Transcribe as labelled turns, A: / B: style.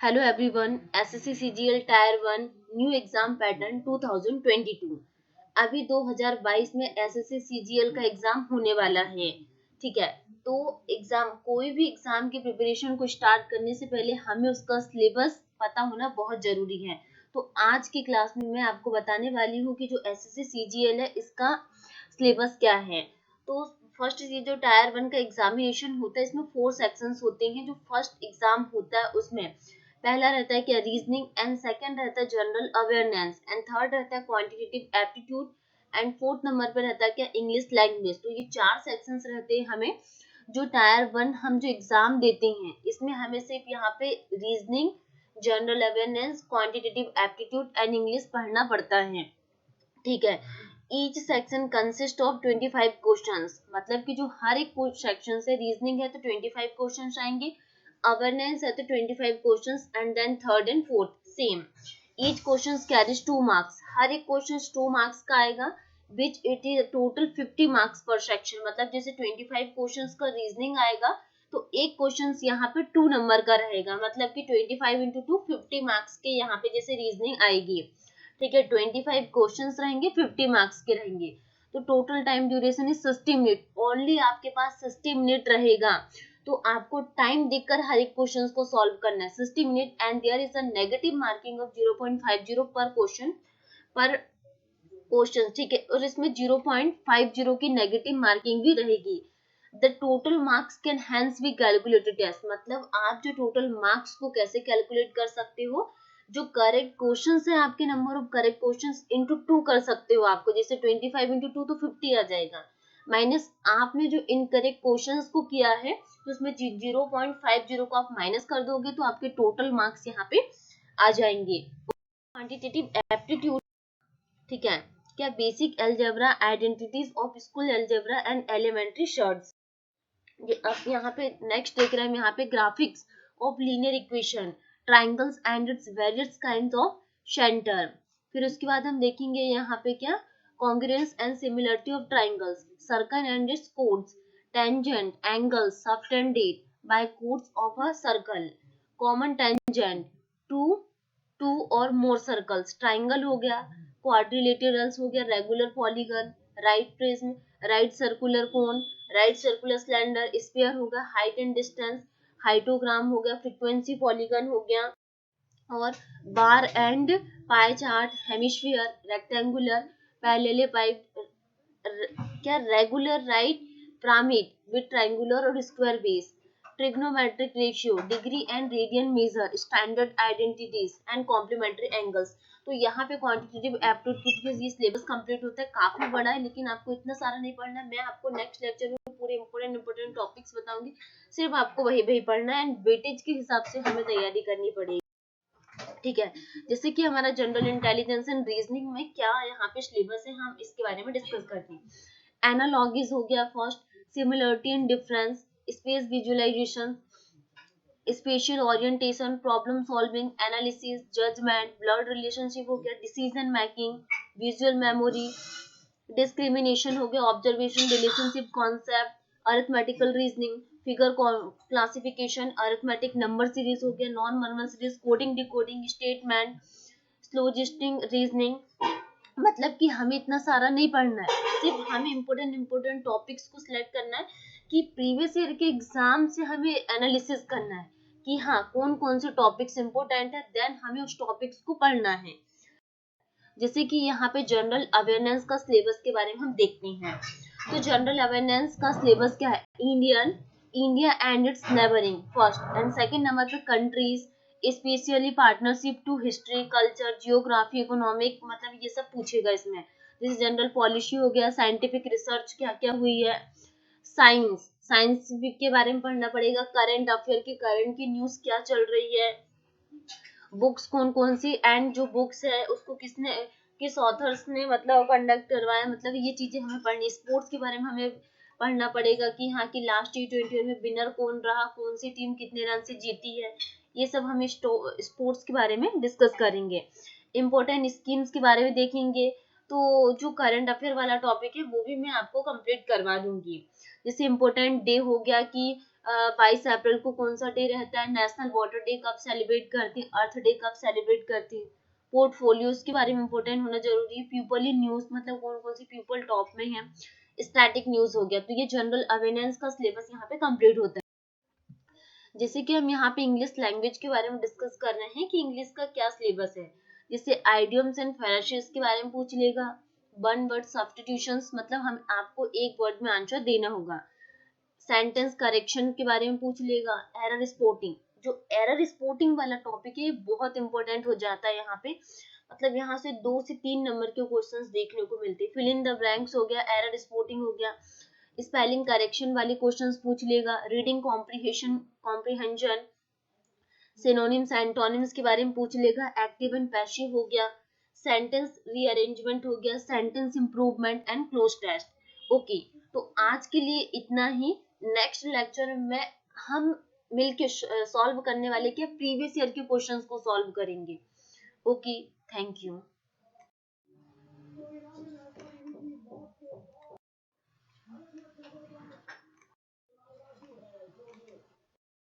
A: Hello everyone, SSC CGL tyre 1 new exam pattern 2022। अभी 2022 में SSC CGL का exam होने वाला है। ठीक है, तो एग्जाम कोई भी एग्जाम की प्रिपरेशन को स्टार्ट करने से पहले हमें उसका सिलेबस पता होना बहुत जरूरी है। तो आज की क्लास में मैं आपको बताने वाली हूँ कि जो एसएससी सीजीएल है इसका सिलेबस क्या है। तो फर्स्ट ये जो टायर 1 का एग्जामिनेशन होता है इसमें 4 सेक्शंस होते हैं। जो फर्स्ट एग्जाम होता है उसमें पहला रहता है क्या रीजनिंग, एंड सेकंड रहता है जनरल अवेयरनेस, एंड थर्ड रहता है quantitative aptitude, and fourth number पे रहता है क्या इंग्लिश लैंग्वेज। तो ये 4 सेक्शंस रहते हैं हमें जो टायर 1 हम जो एग्जाम देते हैं इसमें हमें सिर्फ यहाँ पे reasoning, general awareness, quantitative aptitude and English पढ़ना पड़ता है। ठीक है, each section consist of 25 questions, मतलब कि जो हर एक सेक्शन से रीजनिंग है तो 25 क्वेश्चंस आएंगे, अवेयरनेस है तो 25 questions, and then third and fourth same. Each question carries 2 marks, हर एक क्वेश्चन 2 मार्क्स का आएगा, which it is total 50 marks पर सेक्शन। मतलब जैसे 25 क्वेश्चंस का रीजनिंग आएगा तो एक क्वेश्चन यहाँ पे 2 नंबर का रहेगा, मतलब कि 25 इंटू 2 50 मार्क्स के यहाँ पे जैसे रीजनिंग आएगी। ठीक है, 25 क्वेश्चंस रहेंगे, 50 मार्क्स के रहेंगे। तो total time duration is 60 minute, only आपके पास 60 मिनट रहेगा। तो आपको टाइम देखकर हर एक क्वेश्चन को सॉल्व करना है 60 minute, and there is a negative marking of 0.50 per question. ठीक है, और इसमें 0.50 की नेगेटिव मार्किंग भी रहेगी। The total marks can hence be calculated as, मतलब आप जो टोटल मार्क्स को कैसे कैलकुलेट कर सकते हो, जो करेक्ट क्वेश्चन है आपके number of correct question into 2 कर सकते हो। आपको जैसे 25 इंटू 2 तो 50 आ जाएगा, माइनस आपने जो इनकरेक्ट क्वेश्चन को किया है तो उसमें 0.50 को आप माइनस कर दोगे तो आपके टोटल मार्क्स यहाँ पे आ जाएंगे। क्वांटिटेटिव एप्टीट्यूड, ठीक है, क्या basic algebra, identities of school algebra and elementary surds. ये अब यहाँ पे नेक्स्ट देख रहे हैं हम यहाँ पे graphics of linear equation, triangles and its various kinds of centre. फिर उसके बाद हम देखेंगे यहाँ पे क्या congruence and similarity of triangles, circle and its chords, tangent, angles subtended by chords of a circle, common tangent to two और more circles, triangle हो गया, क्वाड्रिलेटरल्स हो गया, regular polygon, right prism, right circular cone, right circular cylinder, sphere हो गया, height and distance, हाइटोग्राम हो गया, frequency polygon हो गया, और bar and pie chart, hemisphere, rectangular, parallelepiped, क्या regular right pyramid with triangular और square base, trigonometric ratio, degree and radian measure, standard identities and complementary angles. तो यहाँ पे क्वांटिटेटिव एप्टीट्यूड ये सिलेबस कंप्लीट होता है, काफी बड़ा है लेकिन आपको इतना सारा नहीं पढ़ना है। मैं आपको नेक्स्ट लेक्चर में पूरे इंपोर्टेंट टॉपिक्स बताऊंगी, सिर्फ आपको वही वही पढ़ना है, एंड वेटेज के हिसाब से हमें तैयारी करनी पड़ेगी। ठीक है, जैसे कि हमारा जनरल इंटेलिजेंस एंड रीजनिंग में क्या यहाँ पे सिलेबस है हम इसके बारे में डिस्कस करते हैं। एनालॉगीज हो गया first, similarity and difference, space visualisation, special orientation, problem solving, analysis, judgement, blood relationship हो गया, decision making, visual memory, discrimination हो गया, observation, relationship concept, arithmetical reasoning, figure classification, arithmetic number series हो गया, non normal series, coding decoding, statement, syllogistic reasoning. मतलब कि हमें इतना सारा नहीं पढ़ना है, सिर्फ हमें इम्पोर्टेंट टॉपिक्स को सिलेक्ट करना है कि प्रीवियस ईयर के एग्जाम से हमें एनालिसिस करना है कि हाँ कौन कौन से टॉपिक्स इंपॉर्टेंट है, देन हमें उस टॉपिक्स को पढ़ना है। जैसे कि यहाँ पे जनरल अवेयरनेस का सिलेबस के बारे में हम देखते हैं। तो जनरल अवेयरनेस का सिलेबस क्या है, India and its neighbouring first, and second number पे countries, especially partnership to history, culture, geography, economic, मतलब ये सब पूछेगा इसमें। जैसे जनरल पॉलिसी हो गया, साइंटिफिक रिसर्च क्या क्या हुई है, साइंस के बारे में पढ़ना पड़ेगा, करंट अफेयर की करंट की न्यूज क्या चल रही है, बुक्स कौन कौन सी, एंड जो बुक्स है उसको किस ऑथर्स ने मतलब कंडक्ट करवाया, मतलब ये चीजें हमें पढ़नी। स्पोर्ट्स के बारे में हमें पढ़ना पड़ेगा कि हाँ की लास्ट T20 में विनर कौन रहा, कौन सी टीम कितने रन से जीती है, ये सब हम स्पोर्ट्स के बारे में डिस्कस करेंगे। इम्पोर्टेंट स्कीम्स के बारे में देखेंगे। तो जो करंट अफेयर वाला टॉपिक है वो भी मैं आपको कंप्लीट करवा दूंगी। जैसे इम्पोर्टेंट डे हो गया कि 22 अप्रैल को कौन सा डे रहता है, नेशनल वाटर डे कब सेलिब्रेट करती है, अर्थ डे कब सेलिब्रेट करती है, पोर्टफोलियोज के बारे में इम्पोर्टेंट होना जरूरी है, पीपली न्यूज मतलब कौन कौन सी पीपल टॉप में है, स्टैटिक न्यूज हो गया। तो ये जनरल अवेयरनेस का सिलेबस यहाँ पे कंप्लीट होता है। जैसे कि हम यहाँ पे इंग्लिश लैंग्वेज के बारे में डिस्कस कर रहे हैं कि इंग्लिश का क्या सिलेबस है। जैसे आइडियम्स एंड फ्रेजेस के बारे में पूछ लेगा, वन वर्ड सब्स्टिट्यूशंस मतलब हम आपको एक वर्ड में आंसर देना होगा, सेंटेंस करेक्शन के बारे में पूछ लेगा, एरर स्पॉटिंग, जो एरर स्पॉटिंग वाला टॉपिक है बहुत इंपॉर्टेंट हो जाता है यहाँ पे, मतलब यहाँ से 2 से 3 नंबर के क्वेश्चंस देखने को मिलते हैं। फिल इन द ब्लैंक्स हो गया, एरर स्पॉटिंग हो गया, स्पेलिंग करेक्शन वाले क्वेश्चंस पूछ लेगा, रीडिंग कॉम्प्रिहेंशन, सिनोनिम्स एंटोनिम्स के बारे में पूछ लेगा, एक्टिव एंड पैसिव हो गया, सेंटेंस रीअरेंजमेंट हो गया, sentence improvement and cloze test. Okay, तो आज के लिए इतना ही। नेक्स्ट लेक्चर में हम मिलके सॉल्व करने वाले के प्रीवियस ईयर के क्वेश्चंस को सॉल्व करेंगे। Okay, thank you.